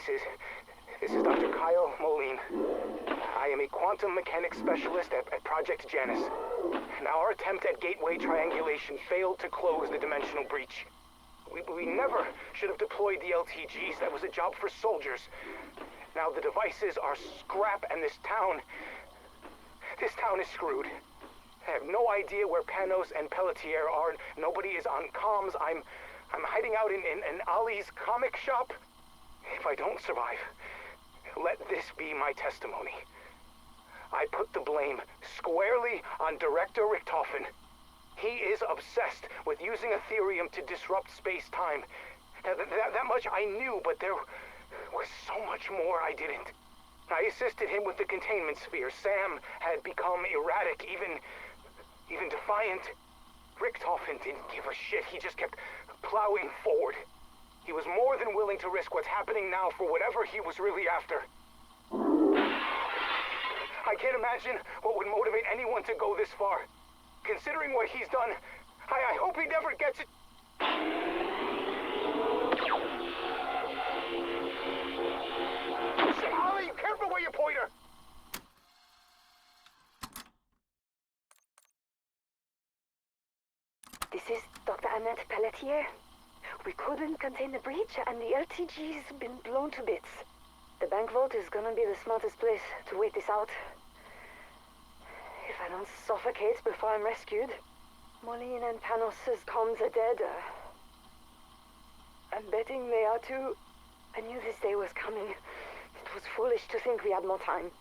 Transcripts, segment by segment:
This is Dr. Kyle Moline. I am a quantum mechanics specialist at Project Janus. Now, our attempt at gateway triangulation failed to close the dimensional breach. We never should have deployed the LTGs. That was a job for soldiers. Now the devices are scrap, and this town is screwed. I have no idea where Panos and Pelletier are. Nobody is on comms. I'm hiding out in Ali's comic shop. If I don't survive, let this be my testimony. I put the blame squarely on Director Richtofen. He is obsessed with using Ethereum to disrupt space-time. That much I knew, but there was so much more I didn't. I assisted him with the containment sphere. Sam had become erratic, even defiant. Richtofen didn't give a shit. He just kept plowing forward. He was more than willing to risk what's happening now for whatever he was really after. I can't imagine what would motivate anyone to go this far. Considering what he's done, I hope he never gets it. Ollie, careful where you point her! This is Dr. Annette Pelletier. We couldn't contain the breach, and the LTG's been blown to bits. The bank vault is gonna be the smartest place to wait this out. If I don't suffocate before I'm rescued. Moline and Panos' comms are dead. I'm betting they are too. I knew this day was coming. It was foolish to think we had more time.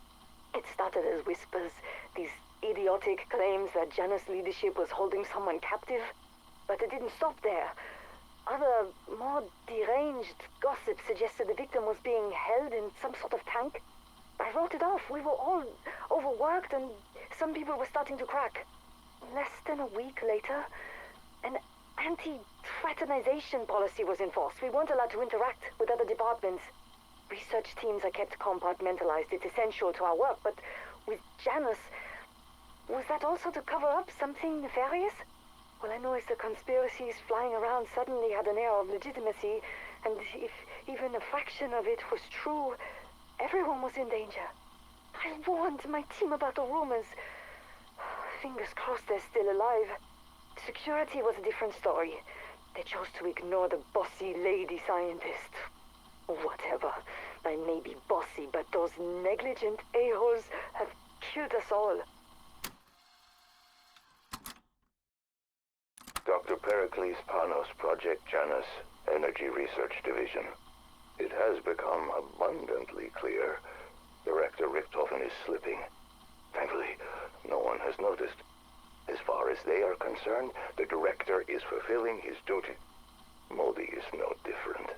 It started as whispers, these idiotic claims that Janus leadership was holding someone captive. But it didn't stop there. Other, more deranged gossip suggested the victim was being held in some sort of tank. I wrote it off. We were all overworked, and some people were starting to crack. Less than a week later, an anti-fraternization policy was enforced. We weren't allowed to interact with other departments. Research teams are kept compartmentalized. It's essential to our work, but with Janus, was that also to cover up something nefarious? All I know is the conspiracies flying around suddenly had an air of legitimacy, and if even a fraction of it was true, everyone was in danger. I warned my team about the rumors. Fingers crossed they're still alive. Security was a different story. They chose to ignore the bossy lady scientist. Whatever. I may be bossy, but those negligent a-holes have killed us all. Dr. Pericles Panos, Project Janus, Energy Research Division. It has become abundantly clear Director Richtofen is slipping. Thankfully, no one has noticed. As far as they are concerned, the Director is fulfilling his duty. Modi is no different.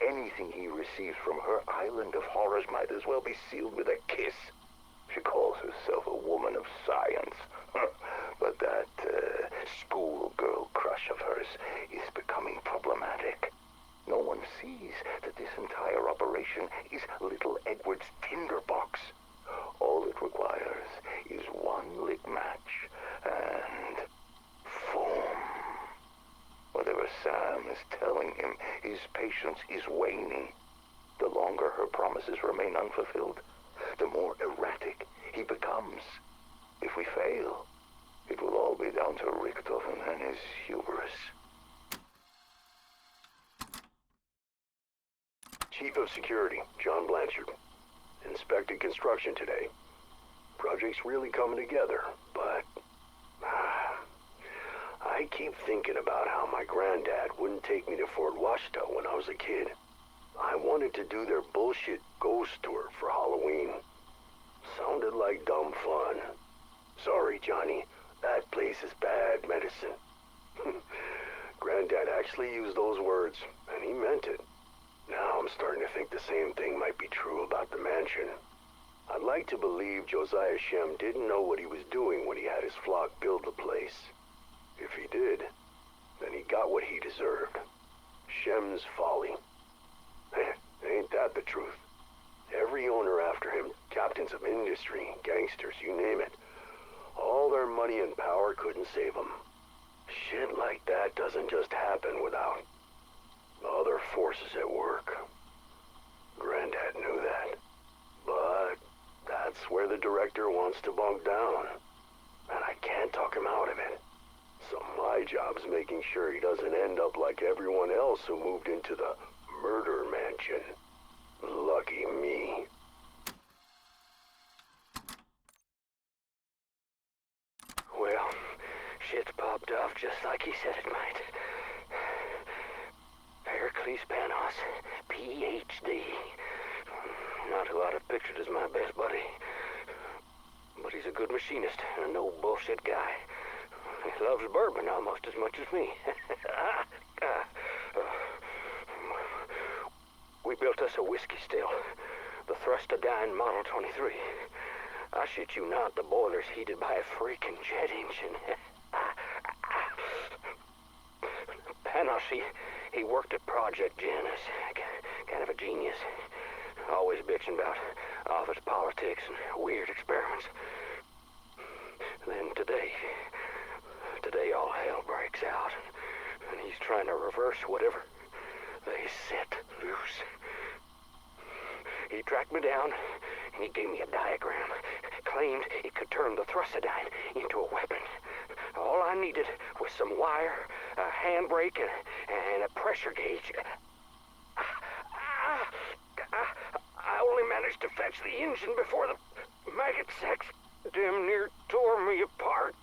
Anything he receives from her island of horrors might as well be sealed with a kiss. She calls herself a woman of science. But that schoolgirl crush of hers is becoming problematic. No one sees that this entire operation is little Edward's tinderbox. All it requires is one lit match and foam. Whatever Sam is telling him, his patience is waning. The longer her promises remain unfulfilled, the more erratic he becomes. If we fail, it will all be down to Richtofen and his hubris. Chief of Security, John Blanchard. Inspected construction today. Project's really coming together, but I keep thinking about how my granddad wouldn't take me to Fort Washita when I was a kid. I wanted to do their bullshit ghost tour for Halloween. Sounded like dumb fun. Sorry, Johnny. That place is bad medicine. Granddad actually used those words, and he meant it. Now I'm starting to think the same thing might be true about the mansion. I'd like to believe Josiah Shem didn't know what he was doing when he had his flock build the place. If he did, then he got what he deserved. Shem's folly. Ain't that the truth? Every owner after him, captains of industry, gangsters, you name it. All their money and power couldn't save them. Shit like that doesn't just happen without other forces at work. Granddad director wants to bunk down. And I can't talk him out of it. So my job's making sure he doesn't end up like everyone else who moved into the murder mansion. Lucky me. Well, shit's popped off just like he said it might. Heracles Panos, Ph.D. Not who I'd have pictured as my best buddy. But he's a good machinist and a no-bullshit guy. He loves bourbon almost as much as me. We built us a whiskey still. The Thrustodyne Model 23. I shit you not, the boiler's heated by a freaking jet engine. Panos, he worked at Project Janus. Kind of a genius. Always bitching about office politics and weird experiments. Then today all hell breaks out, and he's trying to reverse whatever they set loose. He tracked me down, and he gave me a diagram. Claimed it could turn the Thrustodyne into a weapon. All I needed was some wire, a handbrake, and a pressure gauge. I only managed to fetch the engine before the maggot sex damn near tore me apart.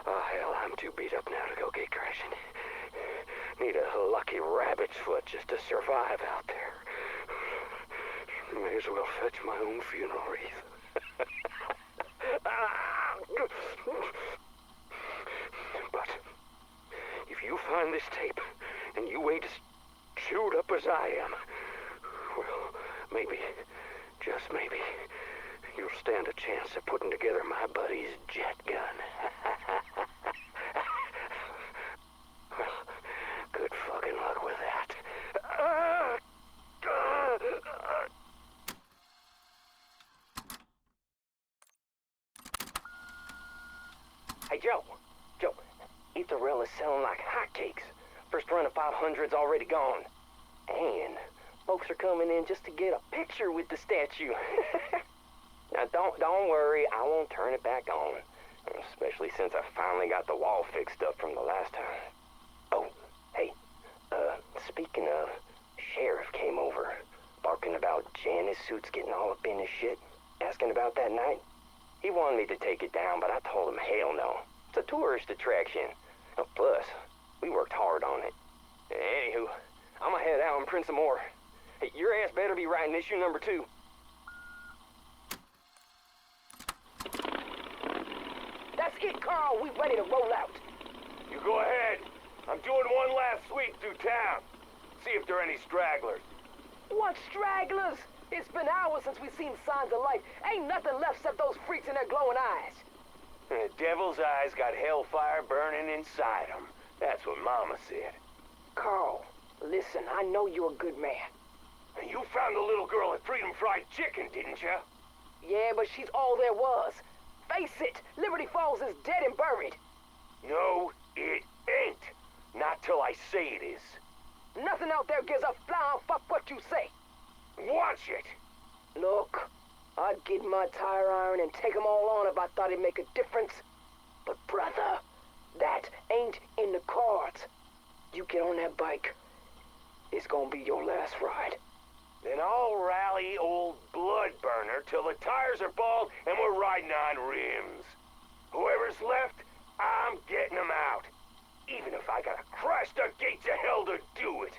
Oh, hell, I'm too beat up now to go gate crashing. Need a lucky rabbit's foot just to survive out there. May as well fetch my own funeral wreath. But if you find this tape and you ain't as chewed up as I am, well, maybe, just maybe, you'll stand a chance of putting together my buddy's jet gun. Well, good fucking luck with that. Hey, Joe, Etherell is selling like hotcakes. First run of 500's already gone. And folks are coming in just to get a picture with the statue. Now, don't worry, I won't turn it back on. Especially since I finally got the wall fixed up from the last time. Oh, hey, speaking of, Sheriff came over, barking about Janus suits getting all up in his shit, asking about that night. He wanted me to take it down, but I told him hell no. It's a tourist attraction. Plus, we worked hard on it. Anywho, I'm gonna head out and print some more. Hey, your ass better be writing issue number 2. That's it, Carl. We ready to roll out. You go ahead. I'm doing one last sweep through town. See if there are any stragglers. What stragglers? It's been hours since we've seen signs of life. Ain't nothing left except those freaks in their glowing eyes. The devil's eyes got hellfire burning inside them. That's what Mama said. Carl, listen, I know you're a good man. And you found the little girl at Freedom Fried Chicken, didn't you? Yeah, but she's all there was. Face it, Liberty Falls is dead and buried. No, it ain't. Not till I say it is. Nothing out there gives a flying fuck what you say. Watch it. Look, I'd get my tire iron and take 'em all on if I thought it'd make a difference. But brother, that ain't in the cards. You get on that bike, it's gonna be your last ride. Then I'll rally old Bloodburner till the tires are bald and we're riding on rims. Whoever's left, I'm getting them out. Even if I gotta crash the gates of hell to do it.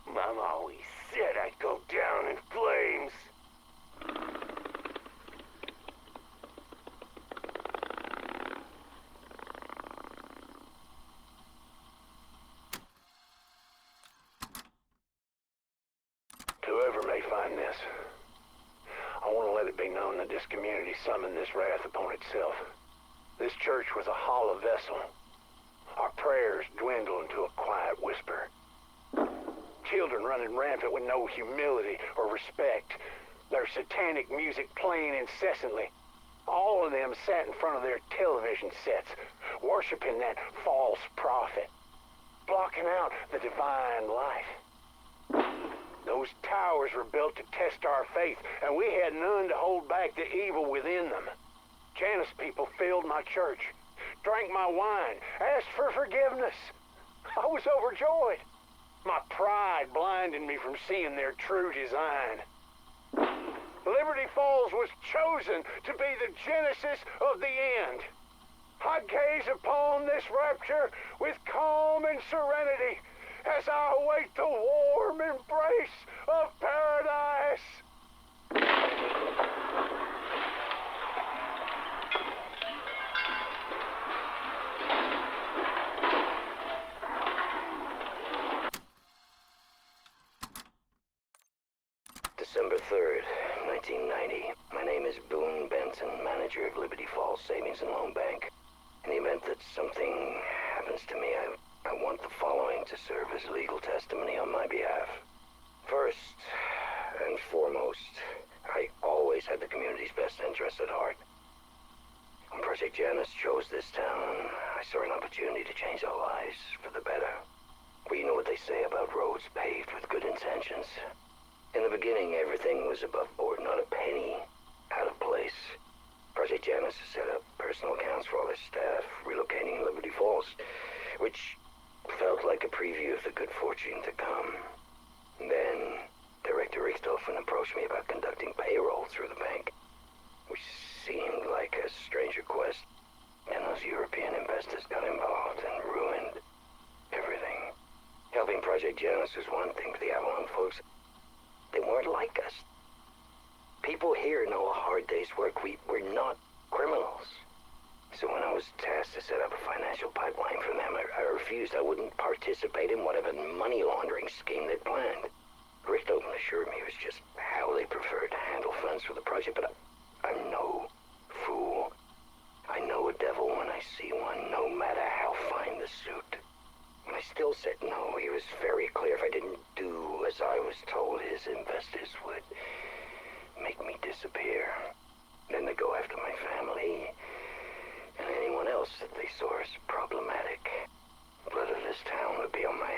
Mom always said I'd go down in flames. Whoever may find this, I want to let it be known that this community summoned this wrath upon itself. This church was a hollow vessel. Our prayers dwindle into a quiet whisper. Children running rampant with no humility or respect. Their satanic music playing incessantly. All of them sat in front of their television sets, worshiping that false prophet, blocking out the divine life. Those Those towers were built to test our faith, and we had none to hold back the evil within them. Janus people filled my church, drank my wine, asked for forgiveness. I was overjoyed. My pride blinded me from seeing their true design. Liberty Falls was chosen to be the genesis of the end. I gaze upon this rapture with calm and serenity as I await the warm embrace of paradise. December 3rd, 1990. My name is Boone Benson, manager of Liberty Falls Savings and Loan Bank. In the event that something happens to me, I want the following to serve as legal testimony on my behalf. First and foremost, I always had the community's best interests at heart. When Project Janus chose this town, I saw an opportunity to change our lives for the better. Well, you know what they say about roads paved with good intentions. In the beginning, everything was above board, not a penny out of place. Project Janus has set up personal accounts for all their staff, relocating in Liberty Falls, which felt like a preview of the good fortune to come. Then, Director Richthofen approached me about conducting payroll through the bank, which seemed like a strange request. And those European investors got involved and ruined everything. Helping Project Janus was one thing, but the Avalon folks, they weren't like us. People here know a hard day's work. We're not criminals. So when I was tasked to set up a financial pipeline for them, I refused. I wouldn't participate in whatever money laundering scheme they'd planned. Richthofen assured me it was just how they preferred to handle funds for the project, but I'm no fool. I know a devil when I see one, no matter how fine the suit. I still said no. He was very clear. If I didn't do as I was told, his investors would make me disappear. Then they'd go after my family and anyone else that they saw as problematic. Blood of this town would be on my